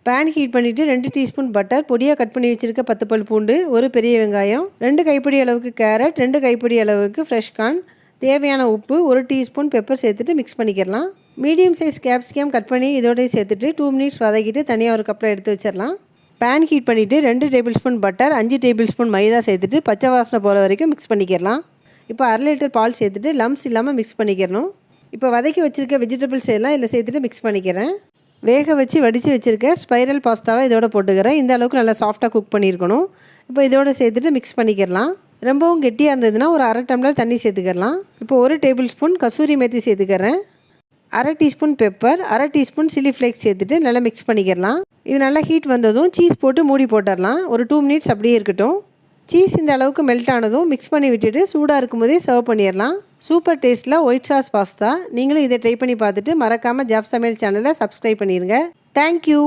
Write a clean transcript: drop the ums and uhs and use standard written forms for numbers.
Pan heat பண்ணிவிட்டு 2 teaspoon butter, பொடியாக cut பண்ணி வச்சுருக்க 10 பல் பூண்டு, ஒரு பெரிய வெங்காயம், 2 கைப்பிடி அளவுக்கு கேரட், 2 கைப்பிடி அளவுக்கு ஃப்ரெஷ் கார்ன், தேவையான உப்பு, 1 டீஸ்பூன் பெப்பர் சேர்த்துட்டு மிக்ஸ் பண்ணிக்கிறலாம். மீடியம் சைஸ் கேப்சிகம் கட் பண்ணி இதோடய சேர்த்துட்டு 2 மினிட்ஸ் வதக்கிட்டு தனியாக ஒரு கப்பில் எடுத்து வச்சிடலாம். பேன் ஹீட் பண்ணிவிட்டு 2 table spoon butter, 5 table spoon maida சேர்த்துட்டு பச்சை வாசனை போகிற வரைக்கும் மிக்ஸ் பண்ணிக்கிறலாம். இப்போ 1/2 லிட்டர் பால் சேர்த்துட்டு லம்ஸ் இல்லாமல் மிக்ஸ் பண்ணிக்கிறணும். இப்போ வதக்கி வச்சுருக்க வெஜிடபிள்ஸ் எல்லாம் இதில் சேர்த்துட்டு மிக்ஸ் பண்ணிக்கிறேன். வேக வச்சு வடித்து வச்சுருக்க ஸ்பைரல் பாஸ்தாவை இதோட போட்டுக்கிறேன். இந்த அளவுக்கு நல்லா சாஃப்டாக குக் பண்ணியிருக்கணும். இப்போ இதோட சேர்த்துட்டு மிக்ஸ் பண்ணிக்கிறலாம். ரொம்பவும் கெட்டியாக இருந்ததுன்னா ஒரு 1/2 டம்ளர் தண்ணி சேர்த்துக்கிறலாம். இப்போ 1 டேபிள் ஸ்பூன் கசூரி மேத்தி சேர்த்துக்கிறேன். 1/2 teaspoon pepper, 1/2 teaspoon chilli flakes சேர்த்துட்டு நல்லா மிக்ஸ் பண்ணிக்கிறலாம். இது நல்லா ஹீட் வந்ததும் சீஸ் போட்டு மூடி போட்டுடலாம். ஒரு 2 மினிட்ஸ் அப்படியே இருக்கட்டும். சீஸ் இந்த அளவுக்கு மெல்ட் ஆனதும் மிக்ஸ் பண்ணி விட்டுட்டு சூடாக இருக்கும்போதே சர்வ் பண்ணிடலாம். சூப்பர் டேஸ்ட்டில் ஒயிட் சாஸ் பாஸ்தா. நீங்களும் இதை ட்ரை பண்ணி பார்த்துட்டு மறக்காமல் ஜாப் சமையல் சேனலை சப்ஸ்கிரைப் பண்ணிடுங்க. தேங்க்யூ.